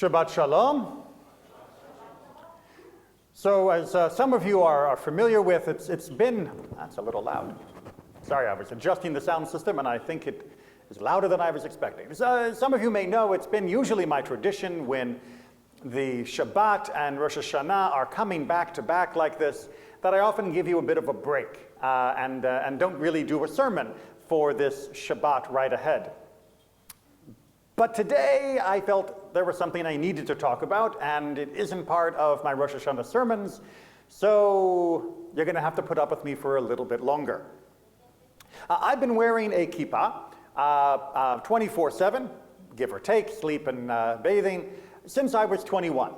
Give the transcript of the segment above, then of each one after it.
Shabbat Shalom. So as some of you are familiar with, it's been, that's a little loud. Sorry, I was adjusting the sound system and I think it is louder than I was expecting. Some of you may know it's been usually my tradition when the Shabbat and Rosh Hashanah are coming back to back like this, that I often give you a bit of a break and don't really do a sermon for this Shabbat right ahead. But today I felt there was something I needed to talk about, and it isn't part of my Rosh Hashanah sermons, so you're going to have to put up with me for a little bit longer. I've been wearing a kippah 24/7, give or take, sleep and bathing, since I was 21.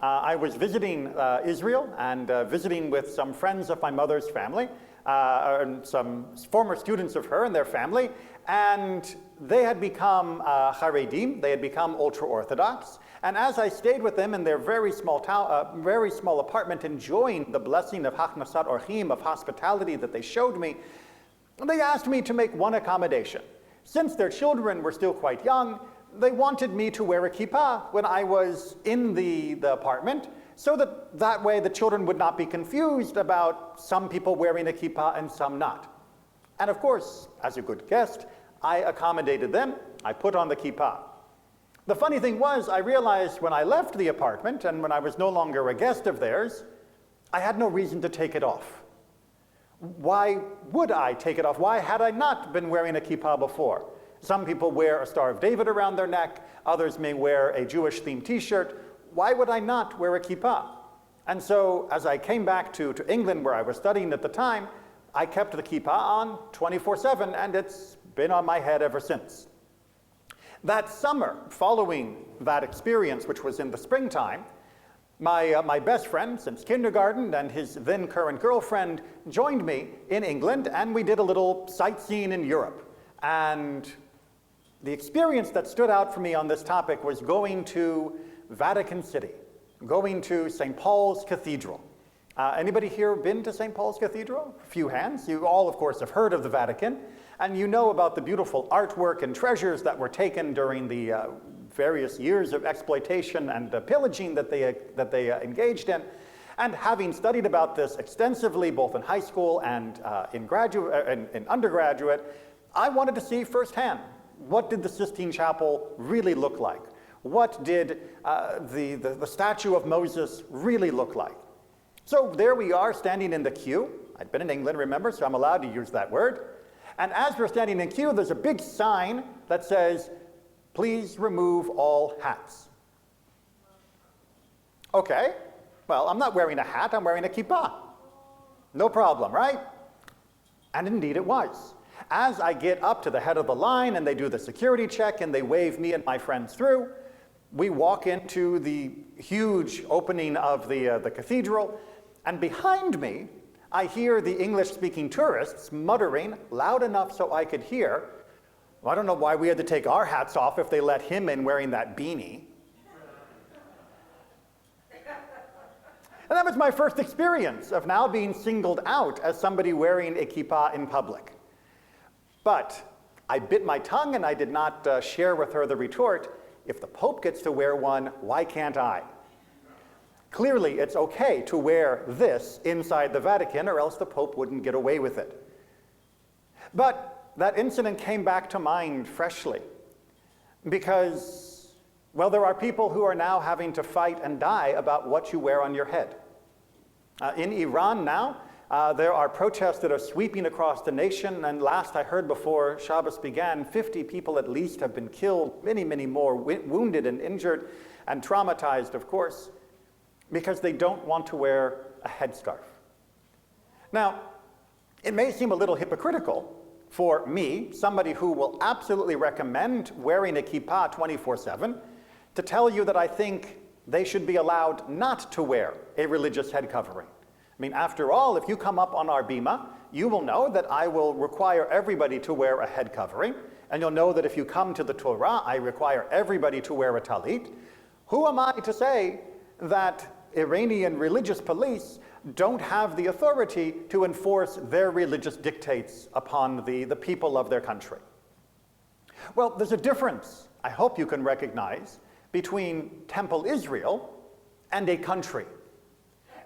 I was visiting Israel and visiting with some friends of my mother's family, and some former students of her and their family, and they had become Haredim, they had become ultra-Orthodox, and as I stayed with them in their very small apartment, enjoying the blessing of Hachnasat Orchim, of hospitality that they showed me, they asked me to make one accommodation. Since their children were still quite young, they wanted me to wear a kippah when I was in the apartment, so that way the children would not be confused about some people wearing a kippah and some not. And of course, as a good guest, I accommodated them. I put on the kippah. The funny thing was, I realized when I left the apartment and when I was no longer a guest of theirs, I had no reason to take it off. Why would I take it off? Why had I not been wearing a kippah before? Some people wear a Star of David around their neck. Others may wear a Jewish-themed t-shirt. Why would I not wear a kippah? And so as I came back to England, where I was studying at the time, I kept the kippah on 24/7, and it's been on my head ever since. That summer, following that experience, which was in the springtime, my best friend since kindergarten and his then current girlfriend joined me in England, and we did a little sightseeing in Europe. And the experience that stood out for me on this topic was going to Vatican City, going to St. Paul's Cathedral. Anybody here been to St. Paul's Cathedral? A few hands. You all, of course, have heard of the Vatican, and you know about the beautiful artwork and treasures that were taken during the various years of exploitation and pillaging that they engaged in. And having studied about this extensively, both in high school and in undergraduate, I wanted to see firsthand, what did the Sistine Chapel really look like? What did the statue of Moses really look like? So there we are, standing in the queue. I'd been in England, remember, so I'm allowed to use that word. And as we're standing in queue, there's a big sign that says, "Please remove all hats." Okay, well, I'm not wearing a hat, I'm wearing a kippah. No problem, right? And indeed it was. As I get up to the head of the line and they do the security check and they wave me and my friends through, we walk into the huge opening of the cathedral, and behind me, I hear the English-speaking tourists muttering loud enough so I could hear, well, I don't know why we had to take our hats off if they let him in wearing that beanie. And that was my first experience of now being singled out as somebody wearing a kippah in public. But I bit my tongue and I did not share with her the retort, if the Pope gets to wear one, why can't I? Clearly, it's okay to wear this inside the Vatican, or else the Pope wouldn't get away with it. But that incident came back to mind freshly because, well, there are people who are now having to fight and die about what you wear on your head. In Iran now, there are protests that are sweeping across the nation, and last I heard before Shabbos began, 50 people at least have been killed, many, many more wounded and injured and traumatized, of course, because they don't want to wear a headscarf. Now, it may seem a little hypocritical for me, somebody who will absolutely recommend wearing a kippah 24/7, to tell you that I think they should be allowed not to wear a religious head covering. I mean, after all, if you come up on our bima, you will know that I will require everybody to wear a head covering, and you'll know that if you come to the Torah, I require everybody to wear a talit. Who am I to say that Iranian religious police don't have the authority to enforce their religious dictates upon the people of their country? Well, there's a difference, I hope you can recognize, between Temple Israel and a country.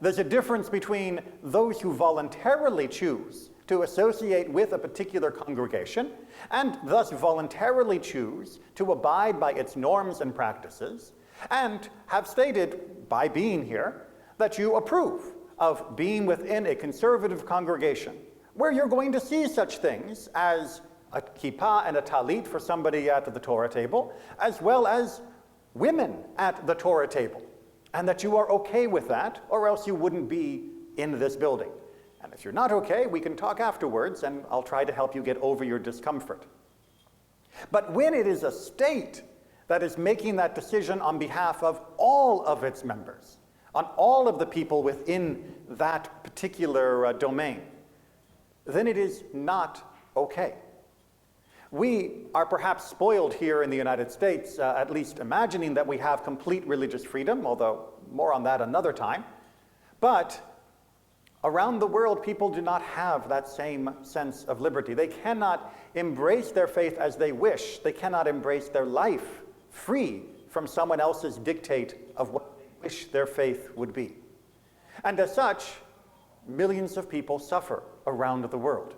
There's a difference between those who voluntarily choose to associate with a particular congregation and thus voluntarily choose to abide by its norms and practices, and have stated by being here that you approve of being within a conservative congregation where you're going to see such things as a kippah and a talit for somebody at the Torah table, as well as women at the Torah table, and that you are okay with that, or else you wouldn't be in this building. And if you're not okay, we can talk afterwards, and I'll try to help you get over your discomfort. But when it is a state that is making that decision on behalf of all of its members, on all of the people within that particular domain, then it is not okay. We are perhaps spoiled here in the United States, at least imagining that we have complete religious freedom, although more on that another time. But around the world, people do not have that same sense of liberty. They cannot embrace their faith as they wish. They cannot embrace their life free from someone else's dictate of what they wish their faith would be. And as such, millions of people suffer around the world.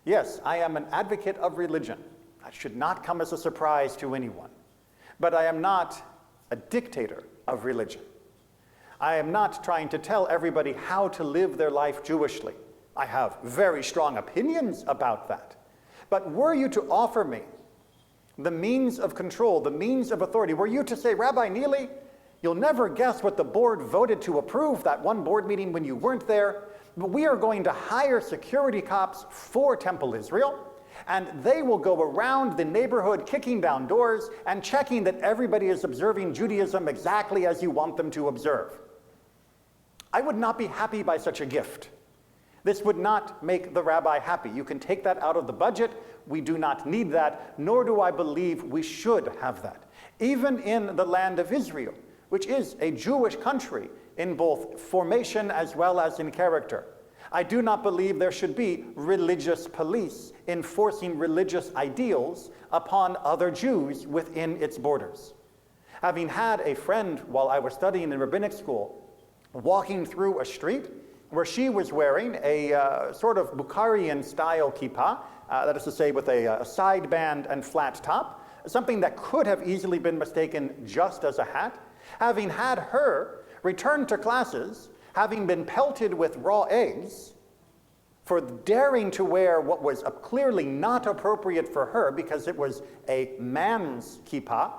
Yes, I am an advocate of religion. That should not come as a surprise to anyone. But I am not a dictator of religion. I am not trying to tell everybody how to live their life Jewishly. I have very strong opinions about that. But were you to offer me the means of control, the means of authority, were you to say, Rabbi Neely, you'll never guess what the board voted to approve that one board meeting when you weren't there, but we are going to hire security cops for Temple Israel, and they will go around the neighborhood kicking down doors and checking that everybody is observing Judaism exactly as you want them to observe. I would not be happy by such a gift. This would not make the rabbi happy. You can take that out of the budget. We do not need that, nor do I believe we should have that. Even in the land of Israel, which is a Jewish country in both formation as well as in character, I do not believe there should be religious police enforcing religious ideals upon other Jews within its borders. Having had a friend while I was studying in rabbinic school walking through a street where she was wearing a sort of Bukharian-style kippah, that is to say with a side band and flat top, something that could have easily been mistaken just as a hat. Having had her return to classes, having been pelted with raw eggs for daring to wear what was clearly not appropriate for her because it was a man's kippah,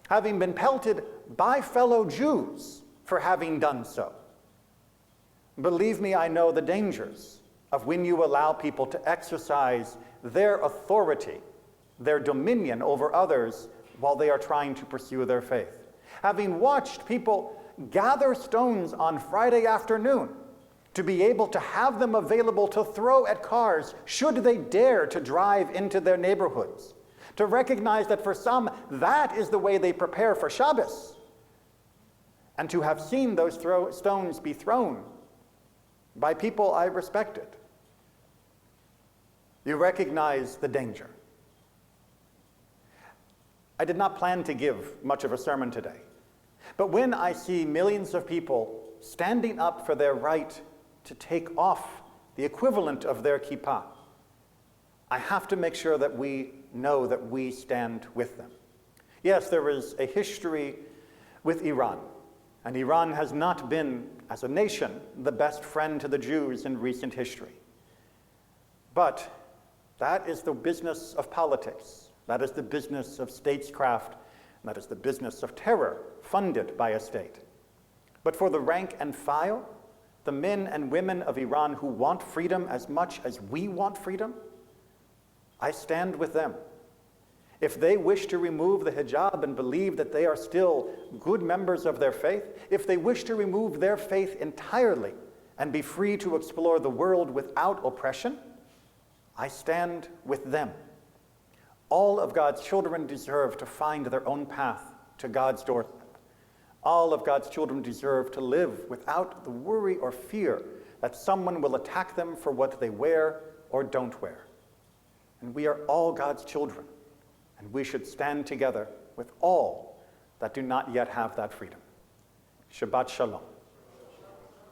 having been pelted by fellow Jews for having done so. Believe me, I know the dangers of when you allow people to exercise their authority, their dominion over others while they are trying to pursue their faith. Having watched people gather stones on Friday afternoon to be able to have them available to throw at cars should they dare to drive into their neighborhoods, to recognize that for some, that is the way they prepare for Shabbos, and to have seen those stones be thrown by people I respected. You recognize the danger. I did not plan to give much of a sermon today, but when I see millions of people standing up for their right to take off the equivalent of their kippah, I have to make sure that we know that we stand with them. Yes, there is a history with Iran, and Iran has not been, as a nation, the best friend to the Jews in recent history. But that is the business of politics. That is the business of statescraft. That is the business of terror funded by a state. But for the rank and file, the men and women of Iran who want freedom as much as we want freedom, I stand with them. If they wish to remove the hijab and believe that they are still good members of their faith, if they wish to remove their faith entirely and be free to explore the world without oppression, I stand with them. All of God's children deserve to find their own path to God's doorstep. All of God's children deserve to live without the worry or fear that someone will attack them for what they wear or don't wear. And we are all God's children, and we should stand together with all that do not yet have that freedom. Shabbat Shalom.